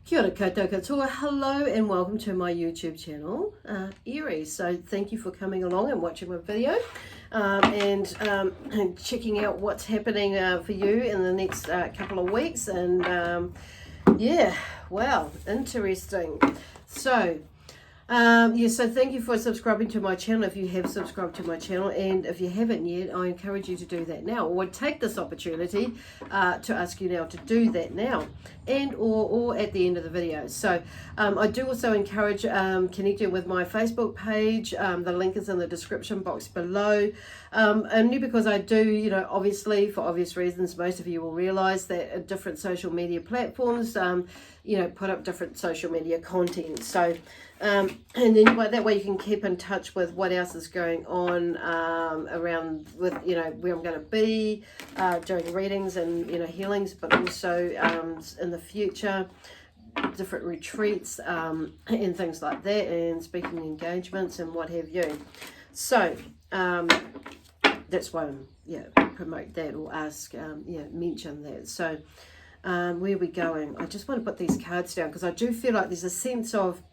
Kia ora koutou katoa, hello and welcome to my YouTube channel, Aries. So thank you for coming along and watching my video and checking out what's happening for you in the next couple of weeks. And yeah, wow, interesting. So so thank you for subscribing to my channel if you have subscribed to my channel, and if you haven't yet, I encourage you to do that now, or take this opportunity to ask you now to do that now, and or at the end of the video. So I do also encourage connecting with my Facebook page. The link is in the description box below, only because I do, obviously for obvious reasons, most of you will realize that different social media platforms put up different social media content. So and then that way you can keep in touch with what else is going on around with where I'm going to be doing readings and healings, but also in the future different retreats and things like that, and speaking engagements and what have you. So that's why I'm promote that or ask mention that. So where are we going? I just want to put these cards down because I do feel like there's a sense of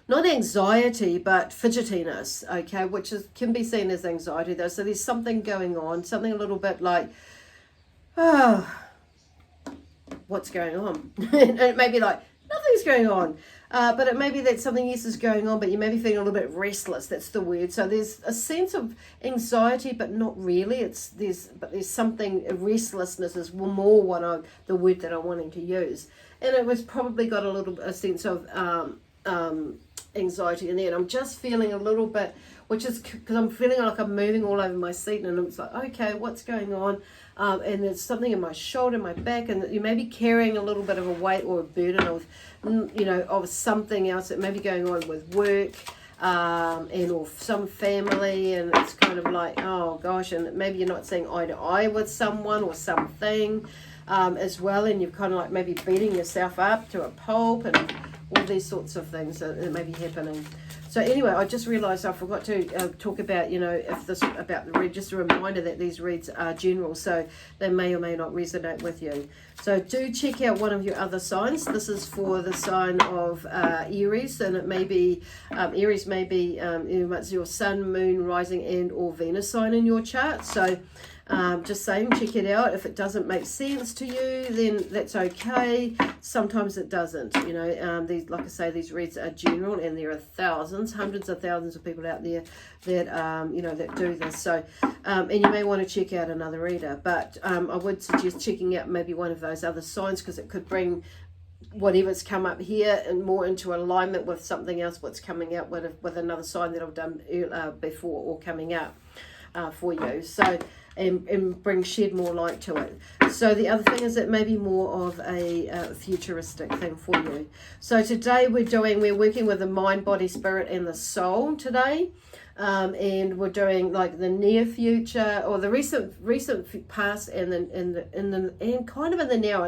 not anxiety, but fidgetiness, okay, which can be seen as anxiety though. So there's something going on, something a little bit like, what's going on? And it may be like, nothing's going on. But it may be that something else is going on, but you may be feeling a little bit restless. That's the word. So there's a sense of anxiety, but not really. There's something, restlessness is more the word that I'm wanting to use. And it was probably got a sense of anxiety in there, and I'm just feeling a little bit, which is because I'm feeling like I'm moving all over my seat, and it's like, okay, what's going on? And there's something in my shoulder, my back, and you may be carrying a little bit of a weight or a burden of of something else that may be going on with work and or some family, and it's kind of like, oh gosh, and maybe you're not seeing eye to eye with someone or something as well, and you're kind of like maybe beating yourself up to a pulp and all these sorts of things that may be happening. So anyway, I just realised I forgot to talk about, about the read, just a reminder that these reads are general, so they may or may not resonate with you. So do check out one of your other signs. This is for the sign of Aries, and it may be, Aries may be it's your sun, moon, rising and or Venus sign in your chart. So just saying, check it out. If it doesn't make sense to you, then that's okay. Sometimes it doesn't. These, like I say, these reads are general, and there are hundreds of thousands of people out there that that do this. So and you may want to check out another reader, but I would suggest checking out maybe one of those other signs, because it could bring whatever's come up here and more into alignment with something else what's coming out with another sign that I've done before or coming up for you. So and shed more light to it. So the other thing is it may be more of a futuristic thing for you. So today we're working with the mind, body, spirit and the soul today. And we're doing like the near future or the recent past and kind of in the now.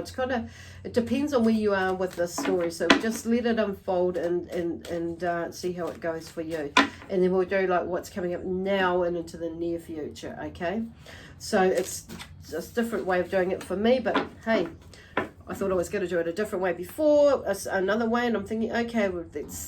It depends on where you are with this story. So just let it unfold and see how it goes for you. And then we'll do like what's coming up now and into the near future. Okay, so it's just a different way of doing it for me, but hey, I thought I was going to do it a different way before, another way, and I'm thinking, okay,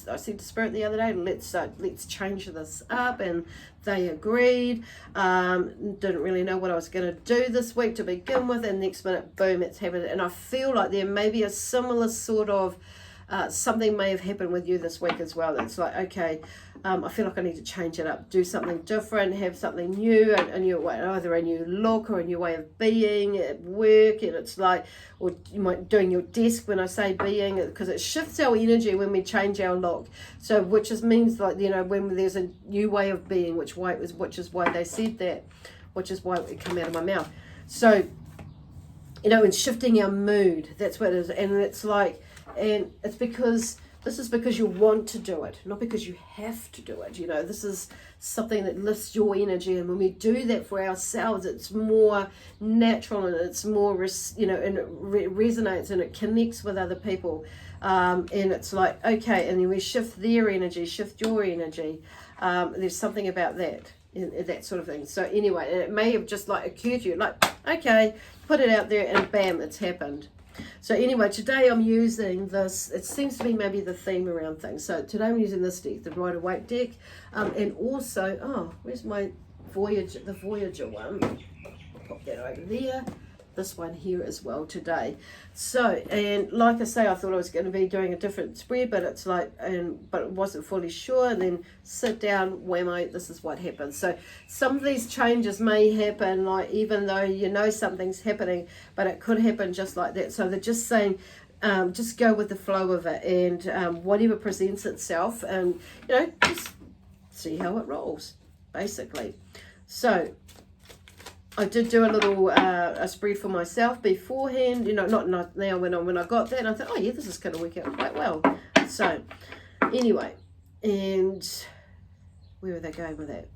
I said to Spirit the other day, let's change this up, and they agreed. Didn't really know what I was going to do this week to begin with, and next minute, boom, it's happened. And I feel like there may be a similar sort of something may have happened with you this week as well. It's like, okay, I feel like I need to change it up, do something different, have something new, a new way, either a new look or a new way of being at work. And it's like, or you might doing your desk. When I say being, because it shifts our energy when we change our look. So which just means like, when there's a new way of being, which is why they said that, which is why it came out of my mouth. So and shifting our mood, that's what it is. And it's like, and it's because this is because you want to do it, not because you have to do it. This is something that lifts your energy, and when we do that for ourselves, it's more natural, and it's more and it resonates and it connects with other people, and it's like, okay, and then we shift their energy, shift your energy. There's something about that, that sort of thing. So anyway, it may have just like occurred to you, like, okay, put it out there and bam, it's happened. So anyway, today I'm using this, it seems to be maybe the theme around things. So today I'm using this deck, the Rider-Waite deck, and also, where's my the Voyager one? Pop that over there. This one here as well today. So, and like I say, I thought I was going to be doing a different spread, but it's like, but it wasn't fully sure, and then sit down, whammo, this is what happens. So some of these changes may happen, like even though you know something's happening, but it could happen just like that. So they're just saying, just go with the flow of it, and whatever presents itself, and just see how it rolls, basically. So I did do a little a spread for myself beforehand, not now when I got that, I thought, oh yeah, this is going to work out quite well. So anyway, and where were they going with that?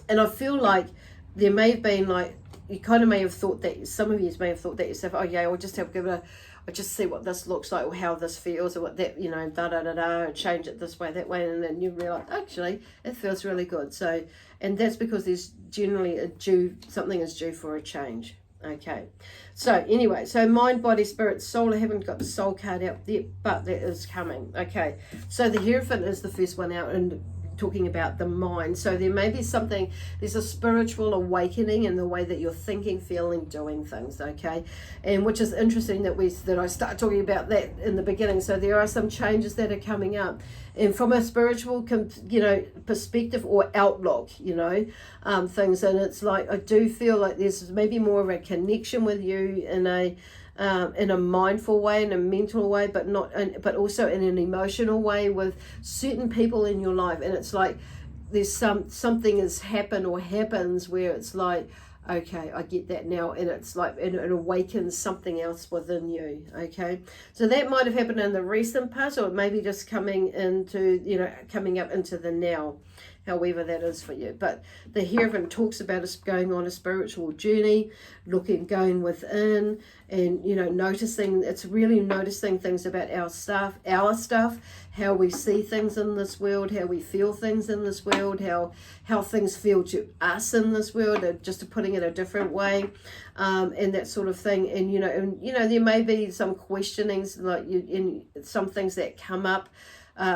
And I feel like there may have been, like, you kind of may have thought that, some of you may have thought that yourself, oh yeah, I'll just I'll just see what this looks like, or how this feels, or what that, change it this way, that way, and then you realize, actually, it feels really good. So, and that's because there's generally something is due for a change. Okay, so anyway, so mind, body, spirit, soul. I haven't got the soul card out yet, but that is coming. Okay, so the Hierophant is the first one out, and talking about the mind. So there may be something, there's a spiritual awakening in the way that you're thinking, feeling, doing things, okay? And which is interesting that I start talking about that in the beginning. So there are some changes that are coming up, and from a spiritual perspective or outlook, things. And it's like, I do feel like there's maybe more of a connection with you in a mindful way, in a mental way, but also in an emotional way with certain people in your life. And it's like there's something has happened or happens where it's like, okay, I get that now, and it's like it awakens something else within you. Okay, so that might have happened in the recent past, or maybe just coming up into the now, however that is for you. But the Hierophant talks about us going on a spiritual journey, going within, and noticing. It's really noticing things about our stuff, how we see things in this world, how we feel things in this world, how things feel to us in this world, and just putting it a different way, and that sort of thing. And there may be some questionings, like in some things that come up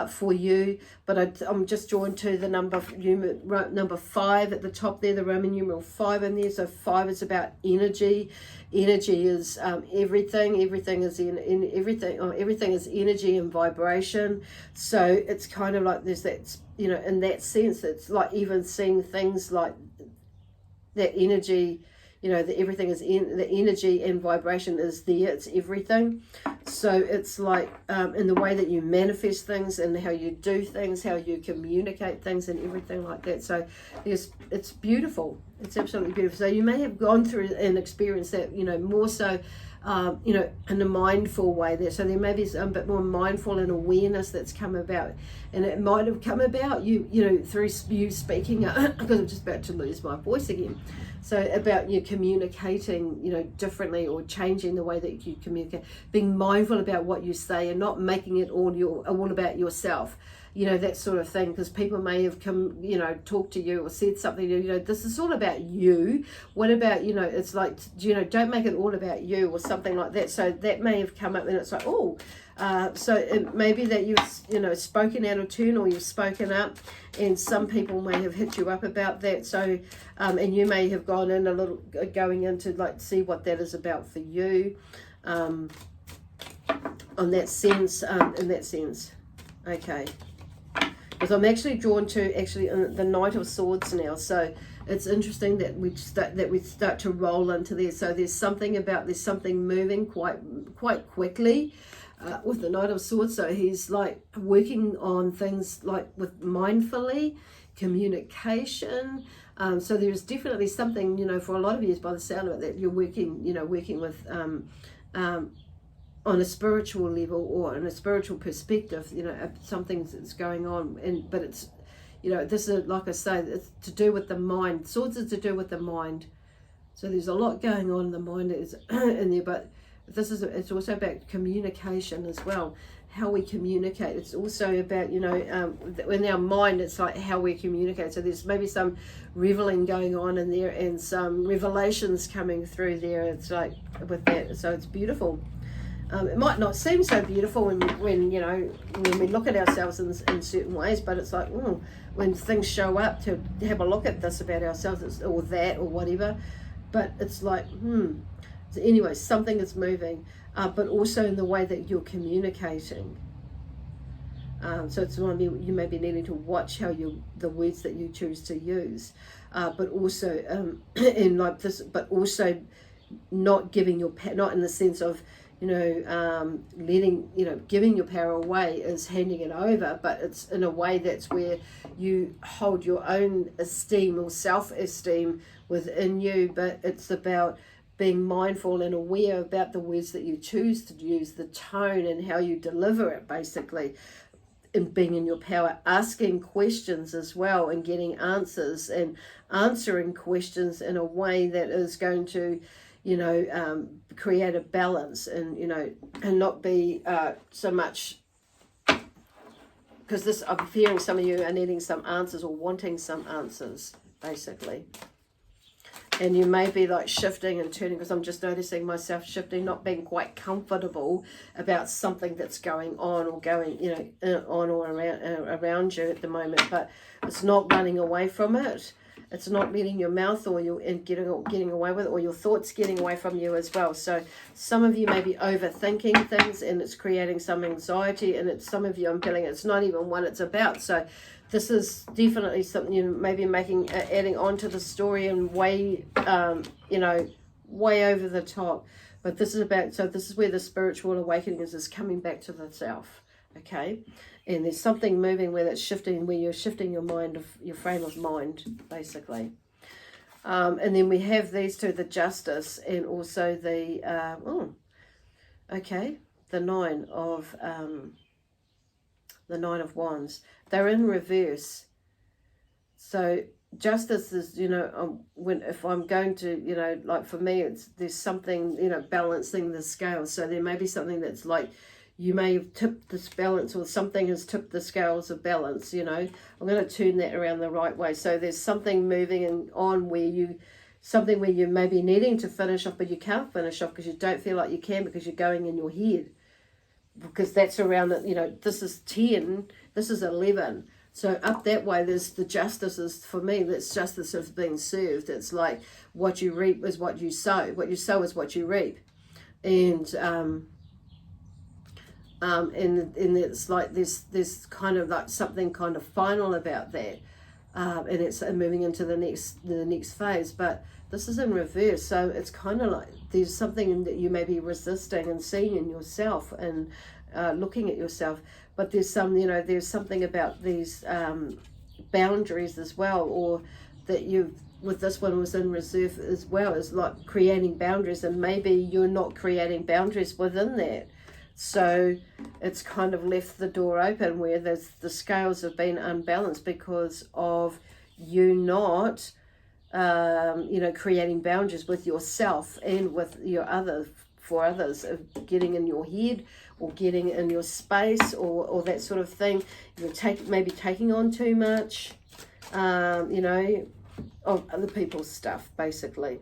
for you, but I'm just drawn to the number 5 at the top there, the Roman numeral 5 in there. So 5 is about energy. Energy is everything. Everything is everything is energy and vibration. So it's kind of like there's that, in that sense, it's like even seeing things like that energy. That everything is the energy and vibration is there. It's everything. So it's like in the way that you manifest things, and how you do things, how you communicate things, and everything like that. So it's beautiful. It's absolutely beautiful. So you may have gone through and experienced that, more so, in a mindful way there. So there may be a bit more mindful and awareness that's come about, and it might have come about through you speaking, because I'm just about to lose my voice again. So about you communicating, differently, or changing the way that you communicate, being mindful about what you say, and not making it all about yourself. That sort of thing, because people may have come, talked to you or said something, this is all about you. What about, it's like, don't make it all about you, or something like that. So that may have come up, and it's like, so it may be that you've, spoken out of turn, or you've spoken up, and some people may have hit you up about that. So, and you may have going into like, see what that is about for you, in that sense. Okay. Because I'm actually drawn to the Knight of Swords now, so it's interesting that we start to roll into there. So there's something moving quite quickly with the Knight of Swords. So he's like working on things like with mindfully communication. So there's definitely something, for a lot of you, by the sound of it, that you're working with on a spiritual level, or in a spiritual perspective, something that's going on. But it's, this is, like I say, it's to do with the mind. Swords is to do with the mind. So there's a lot going on in the mind is in there, but it's also about communication as well. how we communicate. It's also about, you know, in our mind, it's like how we communicate. So there's maybe some reveling going on in there and some revelations coming through there. It's like with that, so it's beautiful. It might not seem so beautiful when you know, when we look at ourselves in certain ways, but it's like, when things show up to have a look at this about ourselves, or that, or whatever, but it's like, So anyway, something is moving, but also in the way that you're communicating. So it's one you may be needing to watch how the words that you choose to use, but also in like this, but also not giving not in the sense of, you know, giving your power away is handing it over, but it's in a way that's where you hold your own esteem or self-esteem within you, but it's about being mindful and aware about the words that you choose to use, the tone and how you deliver it, basically, and being in your power, asking questions as well and getting answers and answering questions in a way that is going to, you know, create a balance, and, you know, and not be so much, because I'm fearing some of you are needing some answers or wanting some answers, basically. And you may be like shifting and turning, because I'm just noticing myself shifting, not being quite comfortable about something that's going on or going, you know, on or around you at the moment, but it's not running away from it. It's not letting your mouth or getting away with it, or your thoughts getting away from you as well. So some of you may be overthinking things, and it's creating some anxiety. And it's some of you, I'm feeling it's not even what it's about. So this is definitely something you may be adding on to the story and way, you know, way over the top. But this is about, so this is where the spiritual awakening is coming back to the self. Okay. And there's something moving where it's shifting, where you're shifting your mind, your frame of mind, basically. And then we have these two, the Justice and also the, the Nine of Wands. They're in reverse. So Justice is, you know, if I'm going to, you know, like for me, there's something, you know, balancing the scales. So there may be something that's like, you may have tipped this balance, or something has tipped the scales of balance, you know. I'm going to turn that around the right way. So there's something moving on where you may be needing to finish off, but you can't finish off because you don't feel like you can, because you're going in your head. Because that's around the, you know, this is 10, this is 11. So up that way, there's the justices, for me, that's justice of being served. It's like what you reap is what you sow. What you sow is what you reap. And it's like there's kind of like something kind of final about that, and it's moving into the next phase. But this is in reverse, so it's kind of like there's something that you may be resisting and seeing in yourself and looking at yourself. But there's there's something about these boundaries as well, or that with this one was in reserve as well, is like creating boundaries, and maybe you're not creating boundaries within that. So it's kind of left the door open where the scales have been unbalanced because of you not, creating boundaries with yourself and with for others, of getting in your head or getting in your space or that sort of thing. You're maybe taking on too much, of other people's stuff, basically.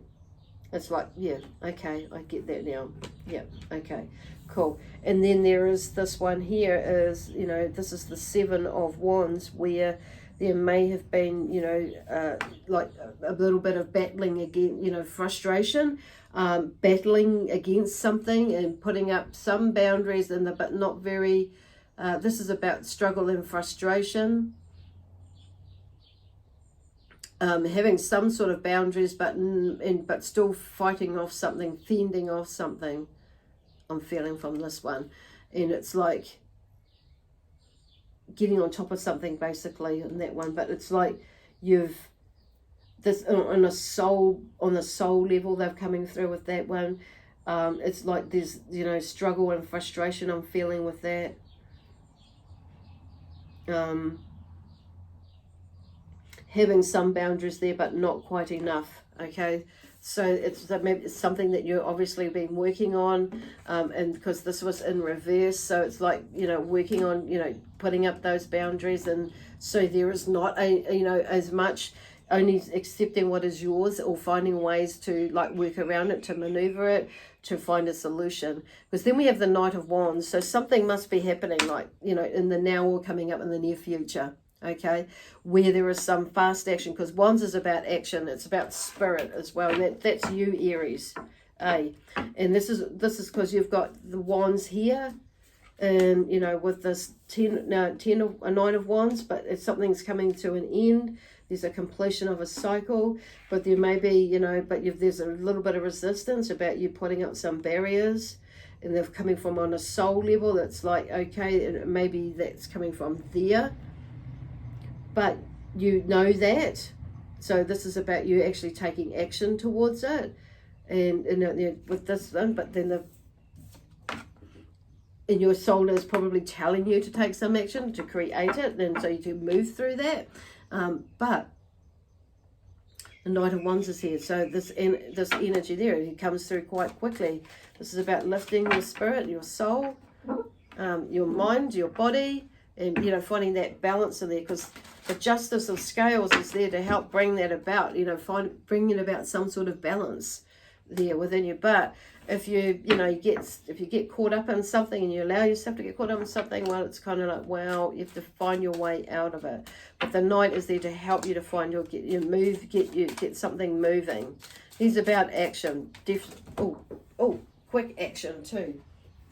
It's like, yeah, okay, I get that now. Yeah, okay, cool. And then there is this one here is, this is the Seven of Wands, where there may have been, like a little bit of battling again, frustration, battling against something and putting up some boundaries but not very, this is about struggle and frustration. Having some sort of boundaries, but still fighting off something, fending off something. I'm feeling from this one, and it's like getting on top of something basically in that one. But it's like you've this on the soul level. They're coming through with that one. It's like there's struggle and frustration I'm feeling with that. Having some boundaries there, but not quite enough. Okay, So maybe it's something that you're obviously been working on, and because this was in reverse, so it's like, you know, working on, you know, putting up those boundaries, and so there is not you know, as much only accepting what is yours, or finding ways to like work around it, to maneuver it, to find a solution. Because then we have the Knight of Wands, so something must be happening, like, you know, in the now or coming up in the near future. Okay, where there is some fast action, because Wands is about action, it's about spirit as well, and that's you, Aries, and this is because you've got the Wands here, and you know, with this a Nine of Wands, but if something's coming to an end, there's a completion of a cycle, but there may be, you know, but there's a little bit of resistance about you putting up some barriers, and they're coming from on a soul level. That's like, okay, and maybe that's coming from there, but you know that. So this is about you actually taking action towards it, and with this one, but then and your soul is probably telling you to take some action to create it, and so you can move through that. But the Knight of Wands is here, so this energy there, it comes through quite quickly. This is about lifting your spirit, your soul, your mind, your body, and, you know, finding that balance in there, because the Justice of Scales is there to help bring that about, you know, bringing about some sort of balance there within you. But if you get caught up in something, and you allow yourself to get caught up in something, well, it's kind of like, well, you have to find your way out of it. But the Knight is there to help you to find get something moving. He's about action. Quick action too.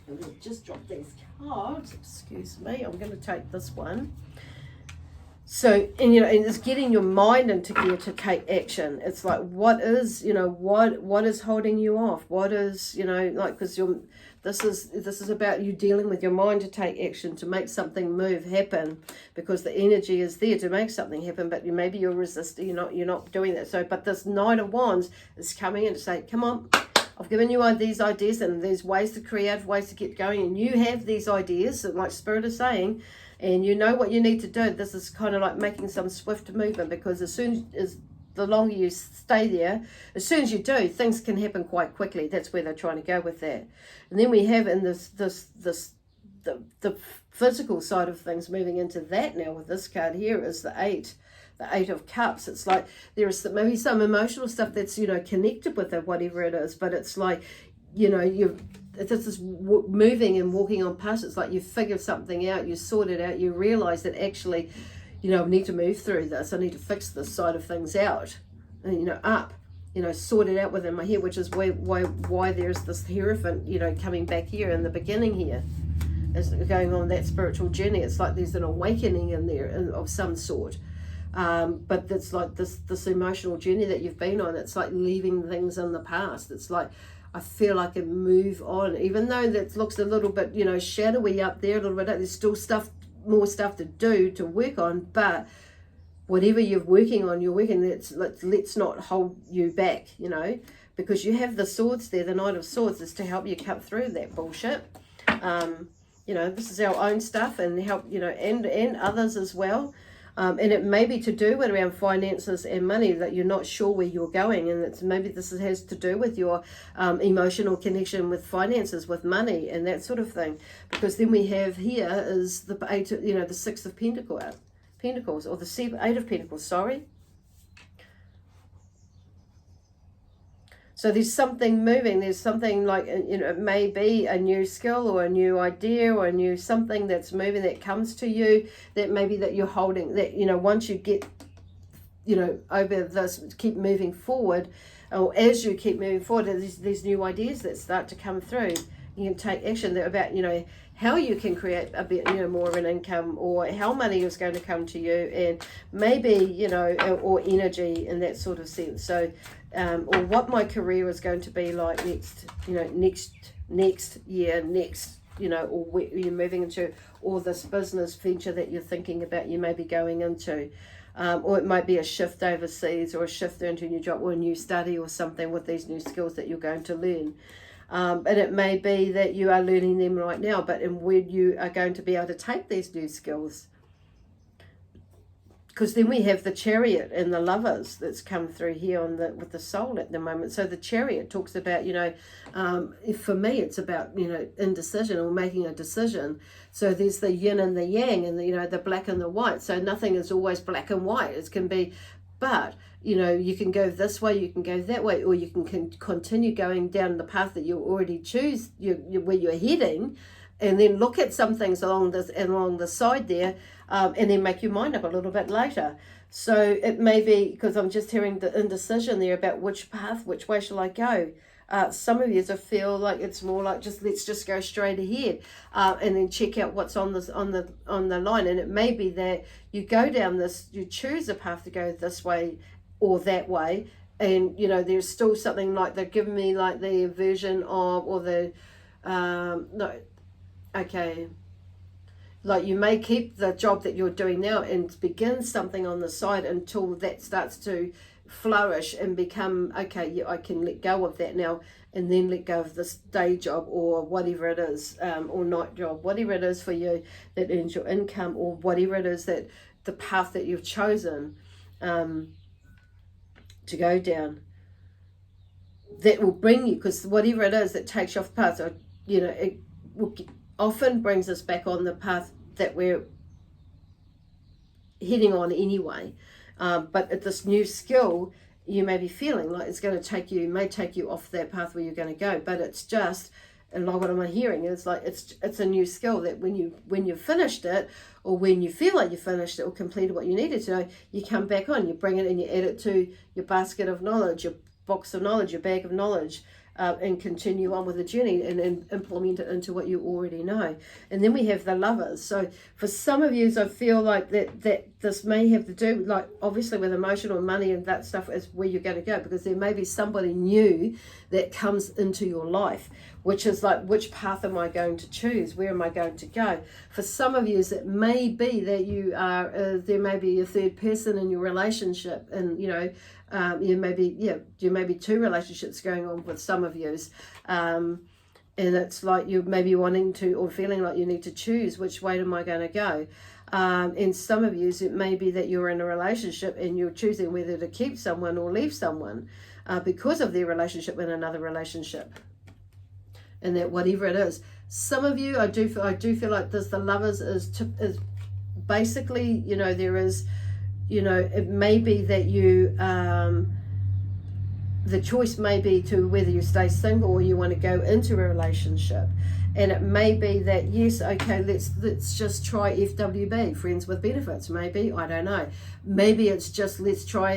I'm going to just drop these cards. Excuse me. I'm going to take this one. So, and you know, and it's getting your mind into gear to take action. It's like, what is, you know, what is holding you off? What is, you know, like, because this is about you dealing with your mind to take action, to make something happen, because the energy is there to make something happen, but maybe you're resisting, you're not doing that. So, but this Knight of Wands is coming in to say, come on, I've given you these ideas, and there's ways to create, ways to get going, and you have these ideas, like Spirit is saying, and you know what you need to do. This is kind of like making some swift movement, because as soon as the longer you stay there, as soon as you do, things can happen quite quickly. That's where they're trying to go with that. And then we have in the physical side of things, moving into that now with this card here, is the Eight of Cups. It's like there is maybe some emotional stuff that's, you know, connected with it, whatever it is, but it's like, you know, this is moving and walking on past. It's like you figure something out, you sort it out, you realize that actually, you know, I need to move through this, I need to fix this side of things out, and, you know, sort it out within my head, which is why there's this Hierophant, you know, coming back here in the beginning here, as going on that spiritual journey. It's like there's an awakening in there of some sort. But it's like this emotional journey that you've been on. It's like leaving things in the past. It's like, I feel like I can move on, even though that looks a little bit, you know, shadowy up there a little bit. There's still more stuff to do, to work on, but whatever you're working on, let's not hold you back, you know, because you have the swords there. The Knight of Swords is to help you cut through that bullshit. You know, this is our own stuff, and help, you know, and others as well. And it may be to do with around finances and money, that you're not sure where you're going, and maybe this has to do with your emotional connection with finances, with money, and that sort of thing. Because then we have here is the Eight, you know, the Six of Pentacles, or the Eight of Pentacles. Sorry. So there's something moving. There's something like, you know, it may be a new skill or a new idea or a new something that's moving, that comes to you, that maybe that you're holding, that, you know, once you get, you know, over this, keep moving forward, or as you keep moving forward, there's these new ideas that start to come through. You can take action. They're about, you know, how you can create a bit, you know, more of an income, or how money is going to come to you, and maybe, you know, or energy in that sort of sense. So, or what my career is going to be like next, you know, next year, you know, or where you're moving into, or this business venture that you're thinking about, you may be going into. Or it might be a shift overseas, or a shift into a new job, or a new study, or something with these new skills that you're going to learn. And it may be that you are learning them right now, but in when you are going to be able to take these new skills. because then we have the Chariot and the Lovers that's come through here on the with the Soul at the moment. So the Chariot talks about, you know, for me it's about, you know, indecision or making a decision. So there's the yin and the yang, and the, you know, the black and the white. So nothing is always black and white. It can be, but you know, you can go this way, you can go that way, or you can continue going down the path that you already choose, where you're heading, and then look at some things along the side there, and then make your mind up a little bit later. So it may be, because I'm just hearing the indecision there about which way shall I go. Some of you feel like it's more like let's just go straight ahead, and then check out what's on the line. And it may be that you go down this, you choose a path to go this way or that way, and you know there's still something like they're giving me like the version of, or the like you may keep the job that you're doing now and begin something on the side until that starts to flourish and become, okay, yeah, I can let go of that now, and then let go of this day job or whatever it is, or night job, whatever it is for you that earns your income, or whatever it is that the path that you've chosen to go down, that will bring you, because whatever it is that takes you off the path, you know, it often brings us back on the path that we're heading on anyway. But at this new skill, you may be feeling like it's going to take you off that path where you're going to go. But it's just, and like what I'm hearing is like it's a new skill that when you've finished it, or when you feel like you finished it or completed what you needed to know, you come back on, you bring it and you add it to your basket of knowledge, your box of knowledge, your bag of knowledge, and continue on with the journey and implement it into what you already know. And then we have the Lovers. So for some of you, I feel like that this may have to do, like obviously with emotional money and that stuff is where you're going to go, because there may be somebody new that comes into your life, which is like, which path am I going to choose? Where am I going to go? For some of you, it may be that you are, there may be a third person in your relationship, and you know, there may be two relationships going on with some of yous, and it's like you may be wanting to, or feeling like you need to choose which way am I going to go. In some of yous, it may be that you're in a relationship and you're choosing whether to keep someone or leave someone because of their relationship in another relationship, and that whatever it is. Some of you, I do feel like this, the Lovers is basically, you know, there is, you know, it may be that you, the choice may be to whether you stay single or you want to go into a relationship. And it may be that, yes, okay, let's just try FWB, friends with benefits, maybe, I don't know. Maybe it's just let's try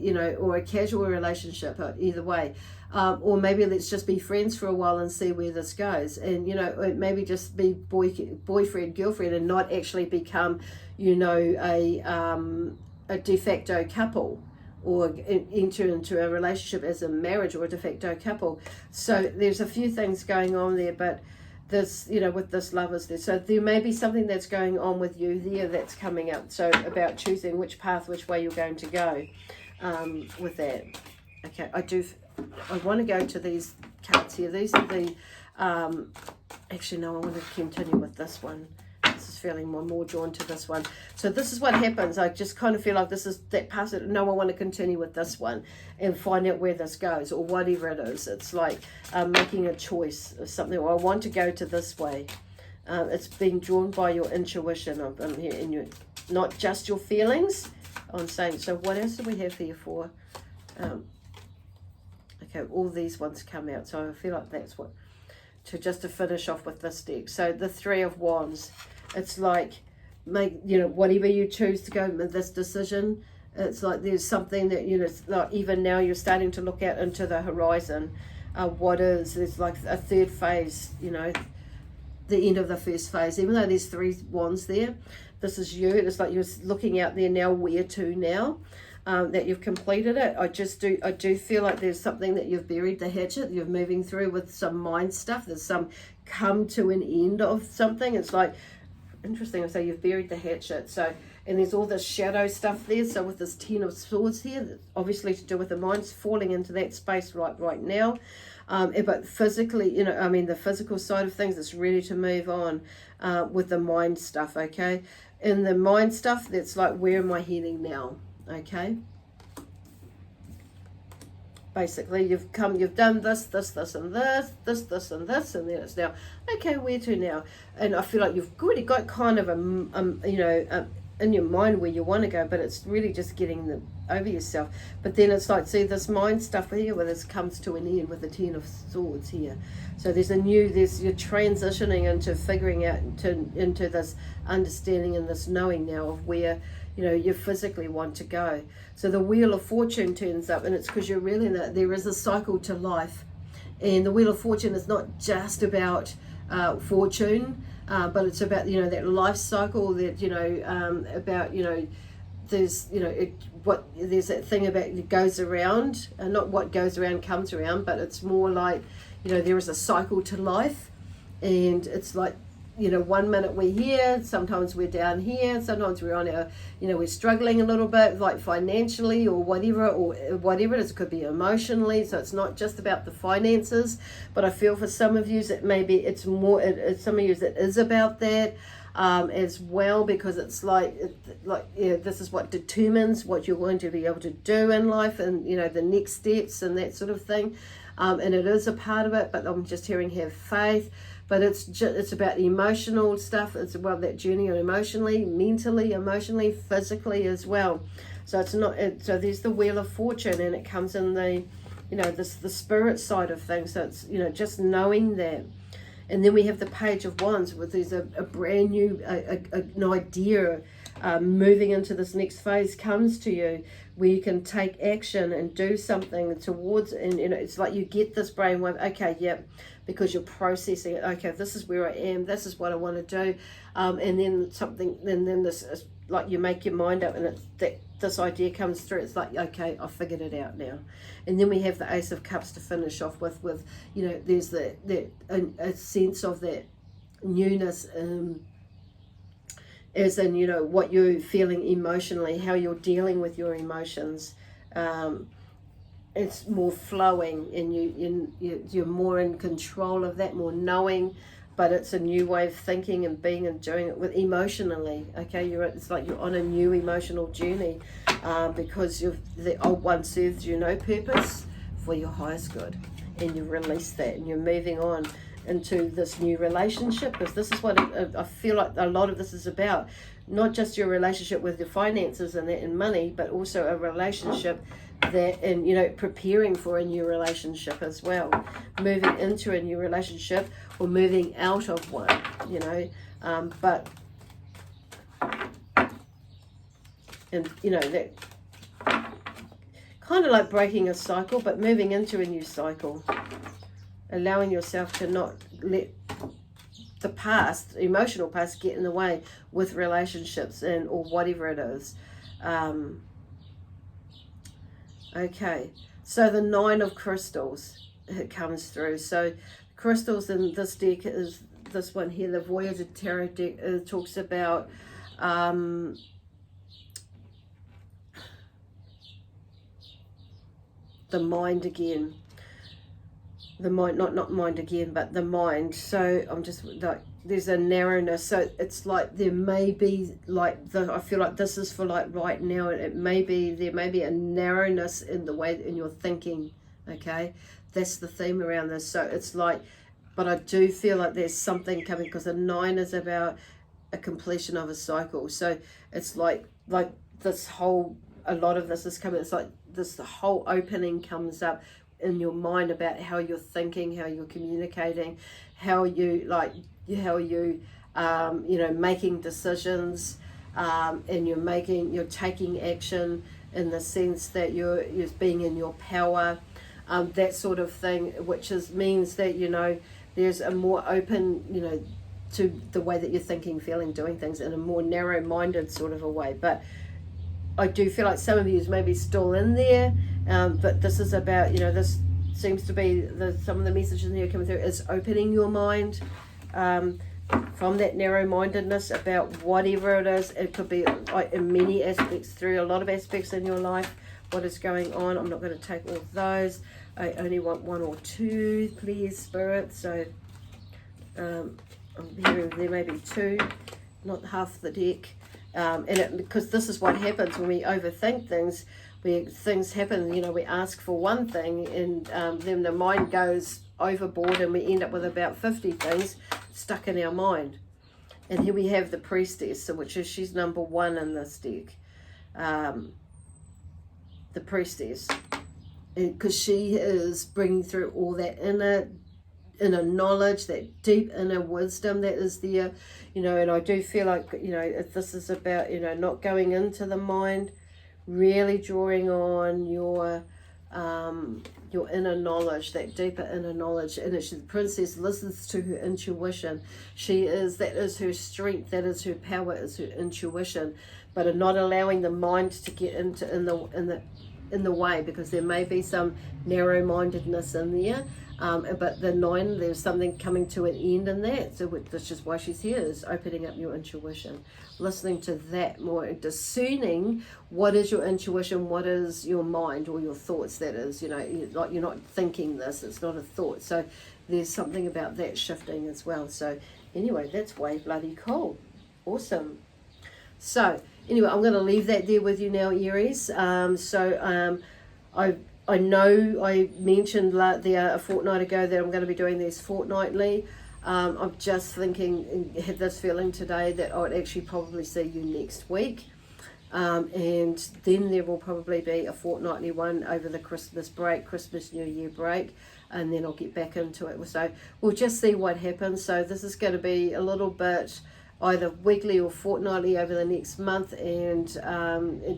you know, or a casual relationship, either way. Or maybe let's just be friends for a while and see where this goes. And, you know, maybe just be boyfriend, girlfriend, and not actually become, you know, a de facto couple, or enter into a relationship as a marriage or a de facto couple. So there's a few things going on there, but this, you know, with this Lovers there. So there may be something that's going on with you there that's coming up. So about choosing which path, which way you're going to go with that. Okay, I want to go to these cards here. These are the, actually no, I want to continue with this one. This is feeling more drawn to this one. So this is what happens. I just kind of feel like this is that path. No, I want to continue with this one and find out where this goes, or whatever it is. It's like making a choice of something. Or I want to go to this way. It's being drawn by your intuition. I'm here, and not just your feelings. I'm saying. So what else do we have here for? Okay, all these ones come out. So I feel like that's what to finish off with this deck. So the Three of Wands. It's like, you know, whatever you choose to go with this decision, it's like there's something that, you know, like even now you're starting to look out into the horizon. There's like a third phase, you know, the end of the first phase. Even though there's three wands there, this is you. It's like you're looking out there now, where to now, that you've completed it. I do feel like there's something that you've buried the hatchet, you're moving through with some mind stuff. There's some come to an end of something. It's like, interesting, so you've buried the hatchet. So, and there's all this shadow stuff there. So with this Ten of Swords here, obviously to do with the mind's falling into that space right now. But physically, you know, I mean, the physical side of things, it's ready to move on with the mind stuff, okay? In the mind stuff, that's like, where am I heading now, okay? Basically, you've done this, and this, and then it's now, okay, where to now? And I feel like you've already got kind of in your mind where you want to go, but it's really just getting over yourself. But then it's like, see, this mind stuff here, where this comes to an end with the Ten of Swords here. So you're transitioning into figuring out into this understanding and this knowing now of where, you know, you physically want to go. So the Wheel of Fortune turns up, and it's because you're really there is a cycle to life. And the Wheel of Fortune is not just about fortune, but it's about, you know, that life cycle that, you know, about, you know, there's, you know, there's that thing about it goes around, and not what goes around comes around, but it's more like, you know, there is a cycle to life, and it's like, you know, 1 minute we're here, sometimes we're down here, sometimes we're on our, you know, we're struggling a little bit, like financially or whatever it is. It could be emotionally, so it's not just about the finances, but I feel for some of you that maybe it's more, some of you that is about that as well, because it's like yeah, this is what determines what you're going to be able to do in life, and, you know, the next steps and that sort of thing, and it is a part of it, but I'm just hearing have faith. But it's about the emotional stuff. It's about that journey emotionally, mentally, emotionally, physically as well. So it's not. So there's the Wheel of Fortune, and it comes in the, you know, the spirit side of things. So it's, you know, just knowing that. And then we have the Page of Wands, where there's a brand new an idea moving into this next phase comes to you, where you can take action and do something towards, and, you know, it's like you get this brainwave, okay, yep, because you're processing it, okay, this is where I am, this is what I want to do, and then something, and then this is like you make your mind up, and it's that this idea comes through, it's like, okay, I've figured it out now. And then we have the Ace of Cups to finish off with you know, there's a sense of that newness, as in, you know, what you're feeling emotionally, how you're dealing with your emotions. It's more flowing, and you're more in control of that, more knowing, but it's a new way of thinking and being and doing it with emotionally. Okay, it's like you're on a new emotional journey, because the old one serves you no purpose for your highest good, and you release that, and you're moving on into this new relationship, because this is what I feel like a lot of this is about. Not just your relationship with your finances and that and money, but also a relationship that, and, you know, preparing for a new relationship as well, moving into a new relationship or moving out of one, you know, but, and, you know, that kind of like breaking a cycle, but moving into a new cycle, allowing yourself to not let the past, emotional past, get in the way with relationships and or whatever it is. Okay, so the Nine of Crystals, it comes through. So crystals in this deck is this one here, the Voyager Tarot deck. It talks about the mind again. The mind, not mind again, but the mind. So I'm just like, there's a narrowness. So it's like there may be like I feel like this is for like right now. There may be a narrowness in the way in your thinking. Okay, that's the theme around this. So it's like, but I do feel like there's something coming, because the 9 is about a completion of a cycle. So it's like this whole, a lot of this is coming. It's like this, the whole opening comes up in your mind about how you're thinking, how you're communicating, how you you know, making decisions, and you're taking action in the sense that you're being in your power, that sort of thing, which means that, you know, there's a more open, you know, to the way that you're thinking, feeling, doing things in a more narrow-minded sort of a way. But I do feel like some of you is maybe still in there, but this is about, you know, this seems to be some of the messages here coming through is opening your mind from that narrow-mindedness about whatever it is. It could be like in many aspects, through a lot of aspects in your life, what is going on. I'm not going to take all of those, I only want 1 or 2, please, Spirit. So I'm hearing there may be 2, not half the deck. Because this is what happens when we overthink things. Things happen, you know, we ask for one thing, and then the mind goes overboard, and we end up with about 50 things stuck in our mind. And here we have the Priestess, which is, she's number 1 in this deck. The Priestess, because she is bringing through all that inner knowledge, that deep inner wisdom that is there, you know. And I do feel like, you know, if this is about, you know, not going into the mind, really drawing on your inner knowledge, that deeper inner knowledge. And the Princess listens to her intuition. That is her strength, that is her power, is her intuition, but not allowing the mind to get in the way, because there may be some narrow-mindedness in there. But the 9, there's something coming to an end in that. So that's just why she's here, is opening up your intuition, listening to that more, discerning what is your intuition, what is your mind or your thoughts. That is, you know, you're not thinking this, it's not a thought. So there's something about that shifting as well. So anyway, that's way bloody cool. Awesome. So anyway, I'm going to leave that there with you now, Aries. I know I mentioned a fortnight ago that I'm going to be doing these fortnightly. I'm just thinking, had this feeling today that I would actually probably see you next week. And then there will probably be a fortnightly one over the Christmas break, Christmas New Year break, and then I'll get back into it. So we'll just see what happens. So this is going to be a little bit either weekly or fortnightly over the next month, and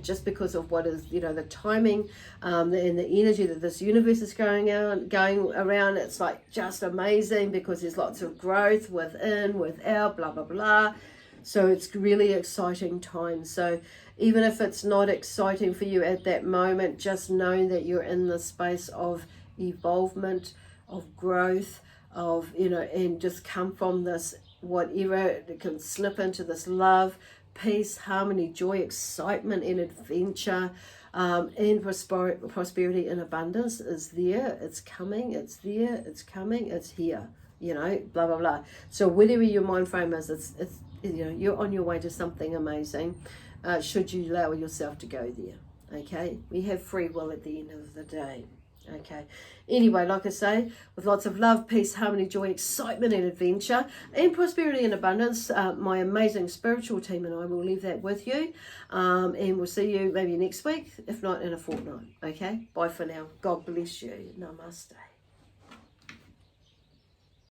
just because of what is, you know, the timing and the energy that this universe is going around, it's like just amazing, because there's lots of growth within, without, blah blah blah. So it's really exciting time. So even if it's not exciting for you at that moment, just know that you're in the space of evolvement, of growth, of, you know, and just come from this, whatever, it can slip into this love, peace, harmony, joy, excitement, and adventure, and prosperity and abundance is there. It's coming, it's there, it's coming, it's here, you know, blah blah blah. So whatever your mind frame is, it's you know, you're on your way to something amazing, should you allow yourself to go there. Okay, we have free will at the end of the day. Okay, anyway, like I say, with lots of love, peace, harmony, joy, excitement, and adventure, and prosperity and abundance, my amazing spiritual team and I will leave that with you, and we'll see you maybe next week, if not in a fortnight. Okay, bye for now. God bless you. Namaste.